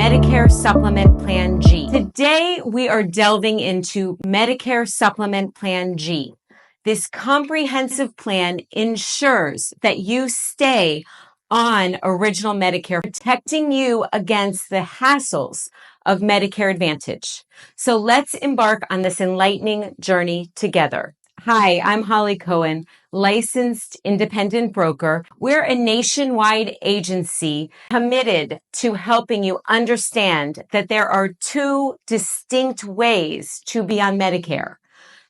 Medicare Supplement Plan G. Today, we are delving into Medicare Supplement Plan G. This comprehensive plan ensures that you stay on original Medicare, protecting you against the hassles of Medicare Advantage. So let's embark on this enlightening journey together. Hi, I'm Holly Cohen, licensed independent broker. We're a nationwide agency committed to helping you understand that there are two distinct ways to be on Medicare.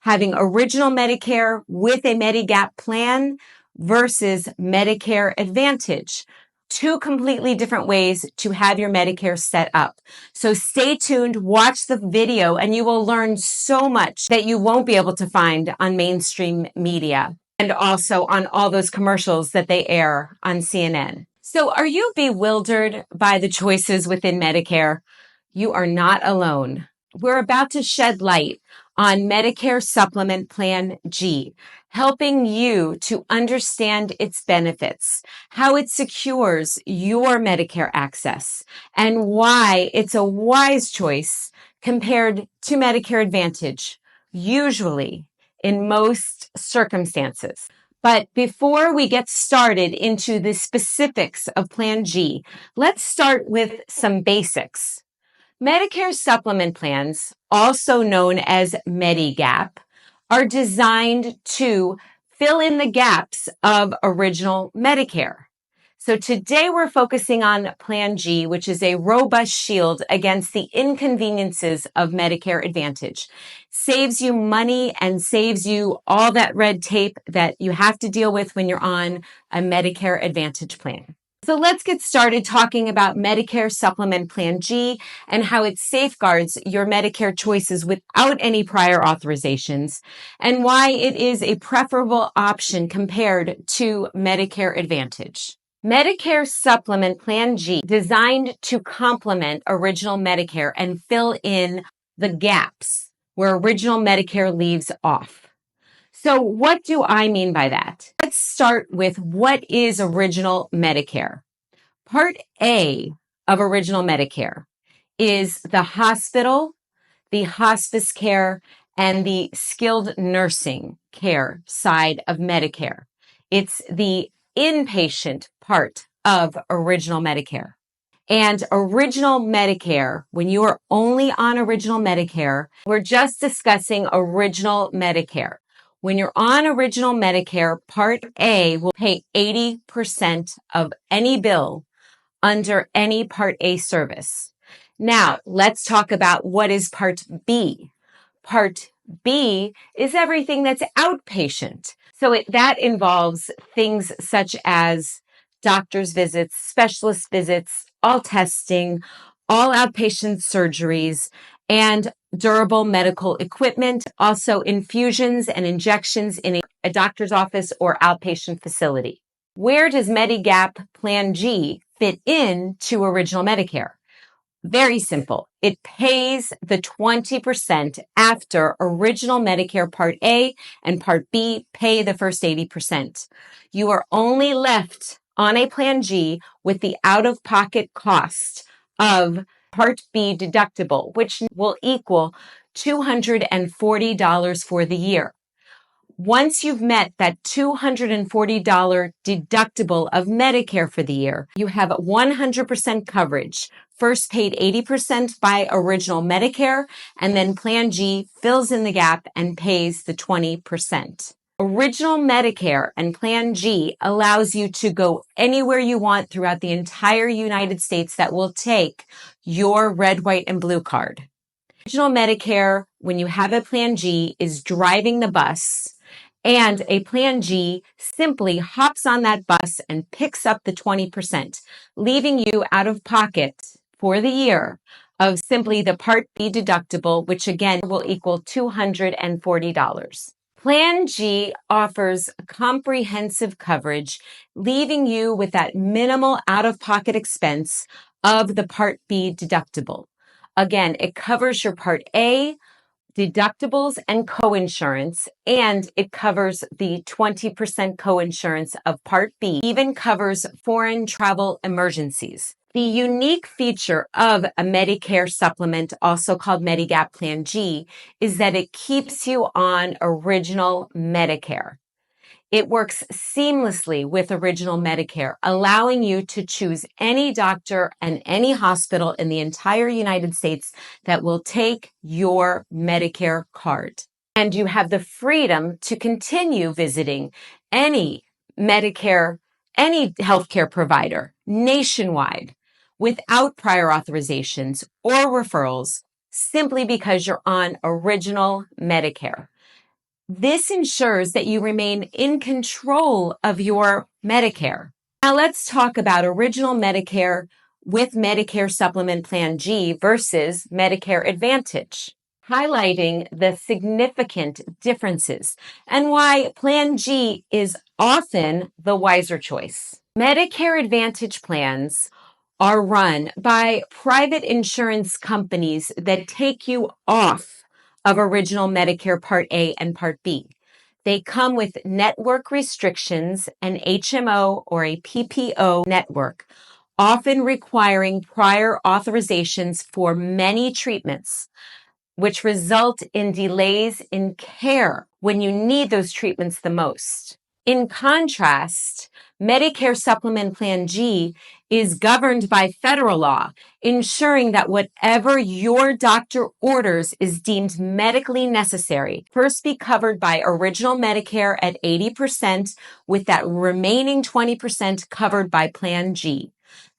Having original Medicare with a Medigap plan versus Medicare Advantage. Two completely different ways to have your Medicare set up. So stay tuned, watch the video, and you will learn so much that you won't be able to find on mainstream media and also on all those commercials that they air on CNN. So are you bewildered by the choices within Medicare? You are not alone. We're about to shed light on Medicare Supplement Plan G, helping you to understand its benefits, how it secures your Medicare access, and why it's a wise choice compared to Medicare Advantage, usually in most circumstances. But before we get started into the specifics of Plan G, let's start with some basics. Medicare supplement plans, also known as Medigap, are designed to fill in the gaps of original Medicare. So today we're focusing on Plan G, which is a robust shield against the inconveniences of Medicare Advantage. Saves you money and saves you all that red tape that you have to deal with when you're on a Medicare Advantage plan. So let's get started talking about Medicare Supplement Plan G and how it safeguards your Medicare choices without any prior authorizations and why it is a preferable option compared to Medicare Advantage. Medicare Supplement Plan G, designed to complement original Medicare and fill in the gaps where original Medicare leaves off. So what do I mean by that? Let's start with what is original Medicare. Part A of original Medicare is the hospital, the hospice care, and the skilled nursing care side of Medicare. It's the inpatient part of original Medicare. And original Medicare, when you are only on original Medicare, we're just discussing original Medicare. When you're on original Medicare, Part A will pay 80% of any bill under any Part A service. Now, let's talk about what is Part B. Part B is everything that's outpatient. So that involves things such as doctor's visits, specialist visits, all testing, all outpatient surgeries, and durable medical equipment, also infusions and injections in a doctor's office or outpatient facility. Where does Medigap Plan G fit into original Medicare? Very simple. It pays the 20% after original Medicare Part A and Part B pay the first 80%. You are only left on a Plan G with the out-of-pocket cost of Part B deductible, which will equal $240 for the year. Once you've met that $240 deductible of Medicare for the year, you have 100% coverage. First paid 80% by original Medicare, and then Plan G fills in the gap and pays the 20%. Original Medicare and Plan G allows you to go anywhere you want throughout the entire United States that will take your red, white, and blue card. Original Medicare, when you have a Plan G, is driving the bus, and a Plan G simply hops on that bus and picks up the 20%, leaving you out of pocket for the year of simply the Part B deductible, which again will equal $240. Plan G offers comprehensive coverage, leaving you with that minimal out-of-pocket expense of the Part B deductible. Again, it covers your Part A deductibles and coinsurance, and it covers the 20% coinsurance of Part B, even covers foreign travel emergencies. The unique feature of a Medicare supplement, also called Medigap Plan G, is that it keeps you on original Medicare. It works seamlessly with original Medicare, allowing you to choose any doctor and any hospital in the entire United States that will take your Medicare card. And you have the freedom to continue visiting any Medicare, any healthcare provider nationwide without prior authorizations or referrals, simply because you're on original Medicare. This ensures that you remain in control of your Medicare. Now let's talk about original Medicare with Medicare Supplement Plan G versus Medicare Advantage, highlighting the significant differences and why Plan G is often the wiser choice. Medicare Advantage plans are run by private insurance companies that take you off of original Medicare Part A and Part B. They come with network restrictions, an HMO or a PPO network, often requiring prior authorizations for many treatments, which result in delays in care when you need those treatments the most. In contrast, Medicare Supplement Plan G is governed by federal law, ensuring that whatever your doctor orders is deemed medically necessary. First, be covered by original Medicare at 80%, with that remaining 20% covered by Plan G.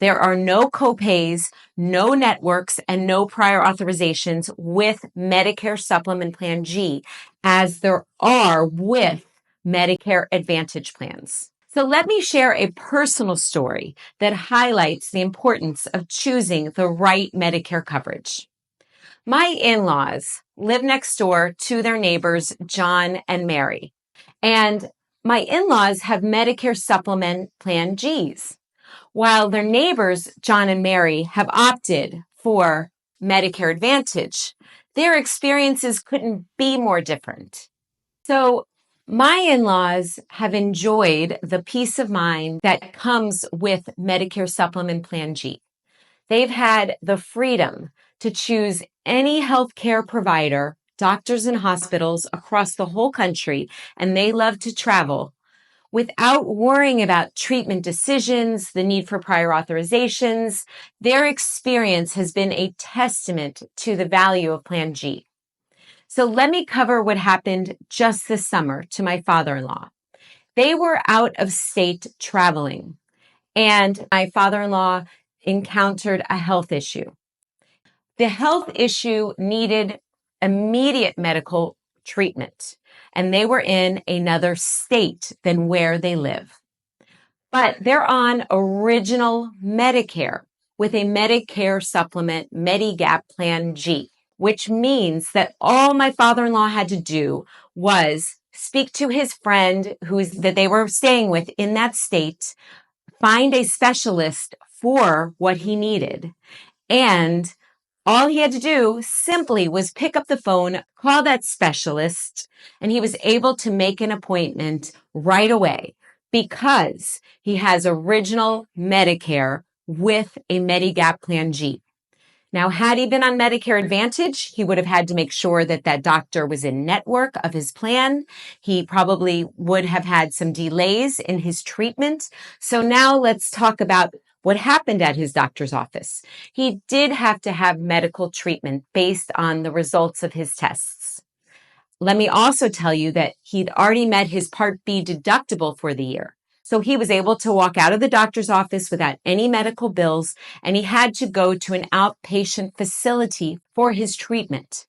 There are no copays, no networks, and no prior authorizations with Medicare Supplement Plan G, as there are with Medicare Advantage plans. So let me share a personal story that highlights the importance of choosing the right Medicare coverage. My in-laws live next door to their neighbors, John and Mary, and my in-laws have Medicare Supplement Plan Gs, while their neighbors, John and Mary, have opted for Medicare Advantage. Their experiences couldn't be more different. So my in-laws have enjoyed the peace of mind that comes with Medicare Supplement Plan G. They've had the freedom to choose any healthcare provider, doctors and hospitals across the whole country, and they love to travel without worrying about treatment decisions, the need for prior authorizations. Their experience has been a testament to the value of Plan G. So let me cover what happened just this summer to my father-in-law. They were out of state traveling, and my father-in-law encountered a health issue. The health issue needed immediate medical treatment, and they were in another state than where they live. But they're on original Medicare with a Medicare supplement Medigap Plan G, which means that all my father-in-law had to do was speak to his friend that they were staying with in that state, find a specialist for what he needed, and all he had to do simply was pick up the phone, call that specialist, and he was able to make an appointment right away because he has original Medicare with a Medigap Plan G. Now, had he been on Medicare Advantage, he would have had to make sure that that doctor was in network of his plan. He probably would have had some delays in his treatment. So now let's talk about what happened at his doctor's office. He did have to have medical treatment based on the results of his tests. Let me also tell you that he'd already met his Part B deductible for the year. So he was able to walk out of the doctor's office without any medical bills, and he had to go to an outpatient facility for his treatment.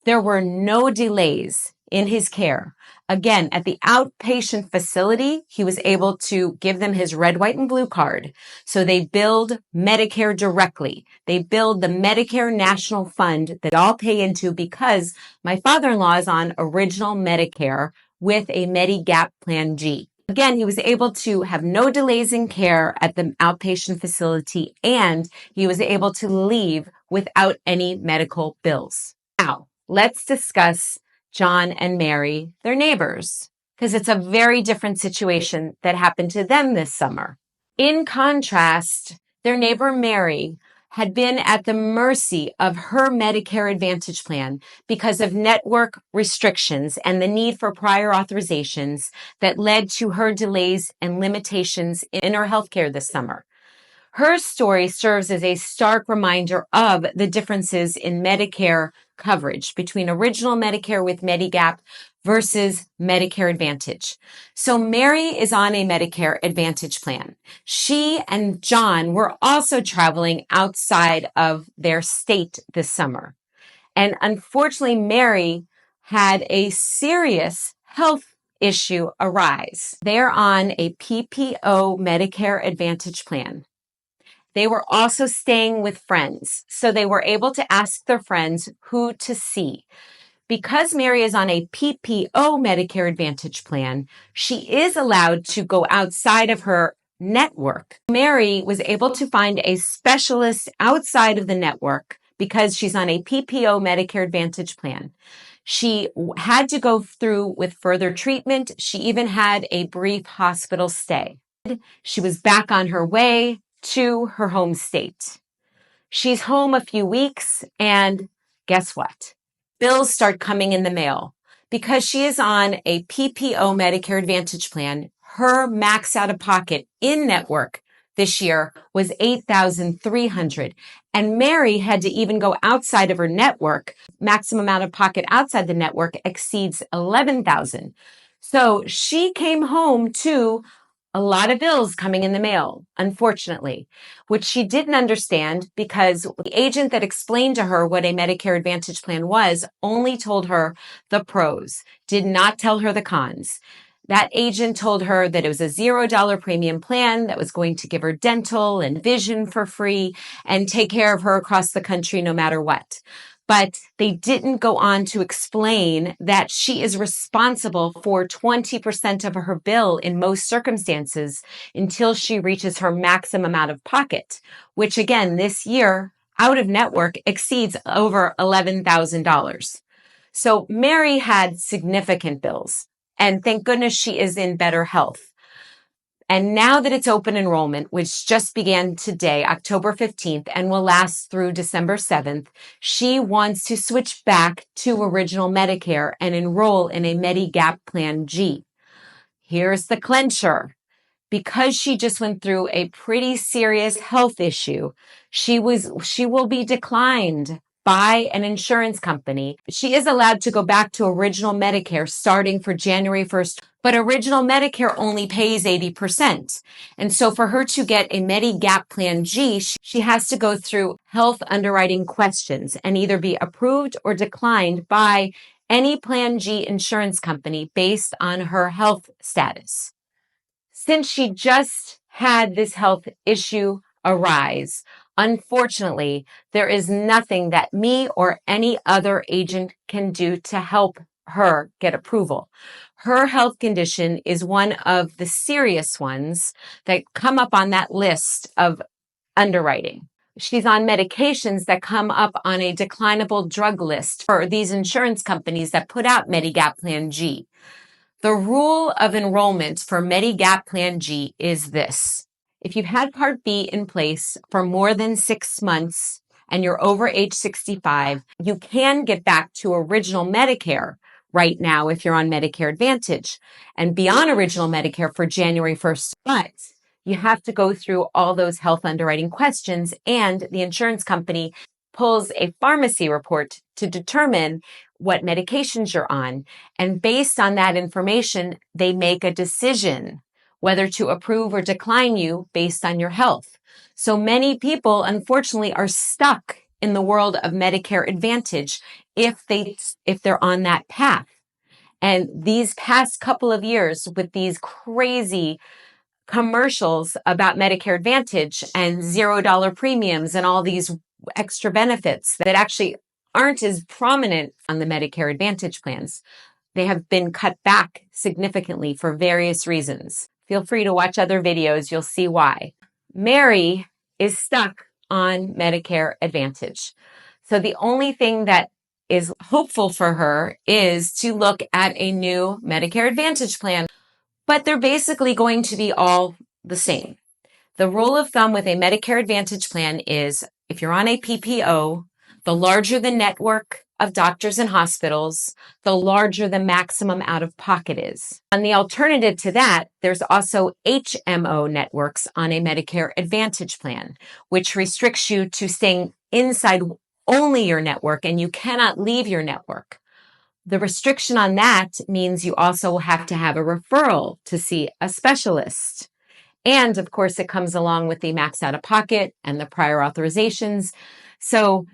There were no delays in his care. Again, at the outpatient facility, he was able to give them his red, white, and blue card. So they billed Medicare directly. They billed the Medicare National Fund that I'll pay into because my father-in-law is on original Medicare with a Medigap Plan G. Again, he was able to have no delays in care at the outpatient facility, and he was able to leave without any medical bills. Now, let's discuss John and Mary, their neighbors, because it's a very different situation that happened to them this summer. In contrast Their neighbor Mary had been at the mercy of her Medicare Advantage plan because of network restrictions and the need for prior authorizations that led to her delays and limitations in her healthcare this summer. Her story serves as a stark reminder of the differences in Medicare coverage between original Medicare with Medigap versus Medicare Advantage. So Mary is on a Medicare Advantage plan. She and John were also traveling outside of their state this summer. And unfortunately, Mary had a serious health issue arise. They're on a PPO Medicare Advantage plan. They were also staying with friends, so they were able to ask their friends who to see. Because Mary is on a PPO Medicare Advantage plan, she is allowed to go outside of her network. Mary was able to find a specialist outside of the network because she's on a PPO Medicare Advantage plan. She had to go through with further treatment. She even had a brief hospital stay. She was back on her way to her home state. She's home a few weeks, and guess what? Bills start coming in the mail. Because she is on a PPO Medicare Advantage plan, her max out of pocket in network this year was $8,300. And Mary had to even go outside of her network. Maximum out of pocket outside the network exceeds $11,000. So she came home to a lot of bills coming in the mail, unfortunately, which she didn't understand because the agent that explained to her what a Medicare Advantage plan was only told her the pros, did not tell her the cons. That agent told her that it was a $0 premium plan that was going to give her dental and vision for free and take care of her across the country no matter what. But they didn't go on to explain that she is responsible for 20% of her bill in most circumstances until she reaches her maximum out of pocket, which again, this year, out of network exceeds over $11,000. So Mary had significant bills, and thank goodness she is in better health. And now that it's open enrollment, which just began today, October 15th, and will last through December 7th, she wants to switch back to original Medicare and enroll in a Medigap Plan G. Here's the clincher. Because she just went through a pretty serious health issue, she will be declined by an insurance company. She is allowed to go back to original Medicare starting for January 1st, but original Medicare only pays 80%. And so for her to get a Medigap Plan G, she has to go through health underwriting questions and either be approved or declined by any Plan G insurance company based on her health status. Since she just had this health issue arise, unfortunately, there is nothing that me or any other agent can do to help her get approval. Her health condition is one of the serious ones that come up on that list of underwriting. She's on medications that come up on a declinable drug list for these insurance companies that put out Medigap Plan G. The rule of enrollment for Medigap Plan G is this. If you've had Part B in place for more than 6 months and you're over age 65, you can get back to original Medicare right now if you're on Medicare Advantage and be on original Medicare for January 1st. But you have to go through all those health underwriting questions, and the insurance company pulls a pharmacy report to determine what medications you're on. And based on that information, they make a decision whether to approve or decline you based on your health. So many people, unfortunately, are stuck in the world of Medicare Advantage if they're on that path. And these past couple of years with these crazy commercials about Medicare Advantage and $0 premiums and all these extra benefits that actually aren't as prominent on the Medicare Advantage plans. They have been cut back significantly for various reasons. Feel free to watch other videos. You'll see why. Mary is stuck on Medicare Advantage. So the only thing that is hopeful for her is to look at a new Medicare Advantage plan, but they're basically going to be all the same. The rule of thumb with a Medicare Advantage plan is if you're on a PPO, the larger the network of doctors and hospitals, the larger the maximum out-of-pocket is. On the alternative to that, there's also HMO networks on a Medicare Advantage plan, which restricts you to staying inside only your network and you cannot leave your network. The restriction on that means you also have to have a referral to see a specialist. And of course, it comes along with the max out of pocket and the prior authorizations. So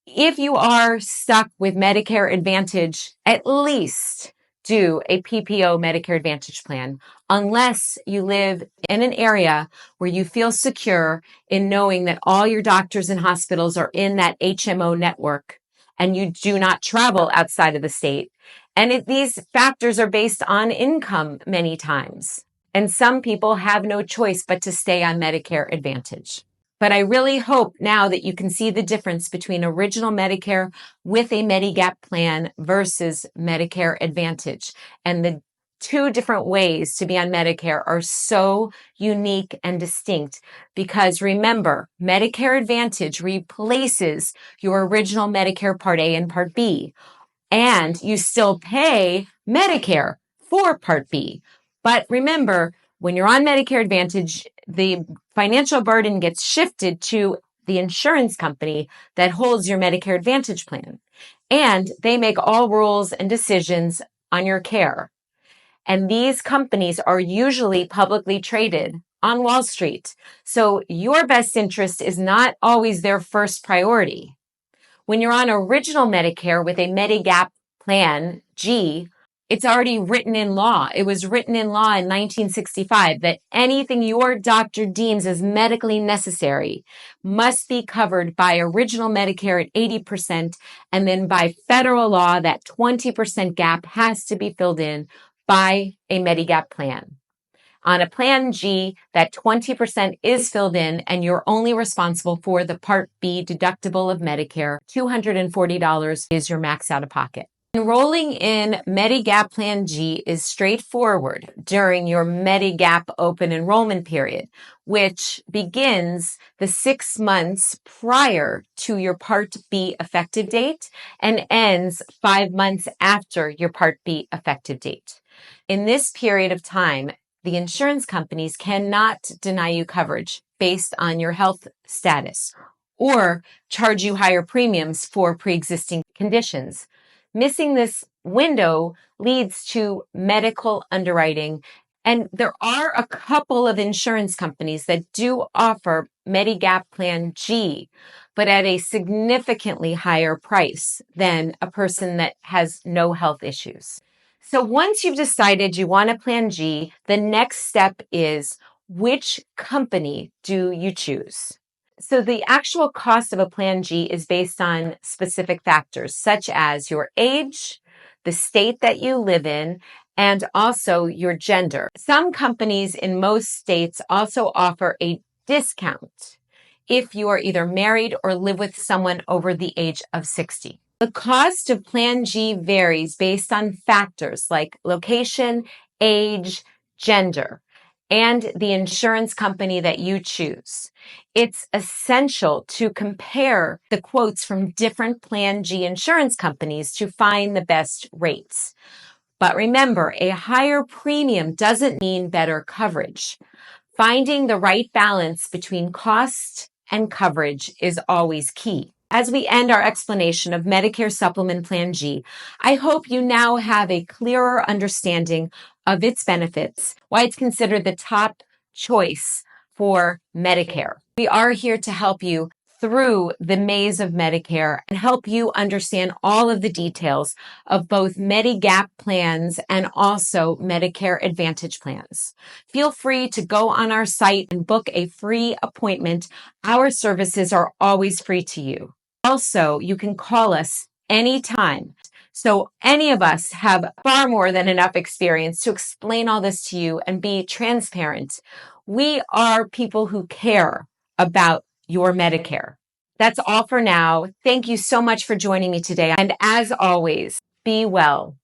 if you are stuck with Medicare Advantage, at least do a PPO Medicare Advantage plan, unless you live in an area where you feel secure in knowing that all your doctors and hospitals are in that HMO network and you do not travel outside of the state. And these factors are based on income many times. And some people have no choice but to stay on Medicare Advantage. But I really hope now that you can see the difference between original Medicare with a Medigap plan versus Medicare Advantage. And the two different ways to be on Medicare are so unique and distinct because remember, Medicare Advantage replaces your original Medicare Part A and Part B. And you still pay Medicare for Part B. But remember, when you're on Medicare Advantage, the financial burden gets shifted to the insurance company that holds your Medicare Advantage plan. And they make all rules and decisions on your care. And these companies are usually publicly traded on Wall Street. So your best interest is not always their first priority. When you're on original Medicare with a Medigap Plan G, it's already written in law. It was written in law in 1965 that anything your doctor deems as medically necessary must be covered by original Medicare at 80%, and then by federal law, that 20% gap has to be filled in by a Medigap plan. On a Plan G, that 20% is filled in and you're only responsible for the Part B deductible of Medicare. $240 is your max out of pocket. Enrolling in Medigap Plan G is straightforward during your Medigap open enrollment period, which begins the 6 months prior to your Part B effective date and ends 5 months after your Part B effective date. In this period of time, the insurance companies cannot deny you coverage based on your health status or charge you higher premiums for pre-existing conditions. Missing this window leads to medical underwriting. And there are a couple of insurance companies that do offer Medigap Plan G, but at a significantly higher price than a person that has no health issues. So once you've decided you want a Plan G, the next step is which company do you choose? So the actual cost of a Plan G is based on specific factors such as your age, the state that you live in, and also your gender. Some companies in most states also offer a discount if you are either married or live with someone over the age of 60. The cost of Plan G varies based on factors like location, age, gender, and the insurance company that you choose. It's essential to compare the quotes from different Plan G insurance companies to find the best rates. But remember, a higher premium doesn't mean better coverage. Finding the right balance between cost and coverage is always key. As we end our explanation of Medicare Supplement Plan G, I hope you now have a clearer understanding of its benefits, why it's considered the top choice for Medicare. We are here to help you through the maze of Medicare and help you understand all of the details of both Medigap plans and also Medicare Advantage plans. Feel free to go on our site and book a free appointment. Our services are always free to you. Also, you can call us anytime. So any of us have far more than enough experience to explain all this to you and be transparent. We are people who care about your Medicare. That's all for now. Thank you so much for joining me today. And as always, be well.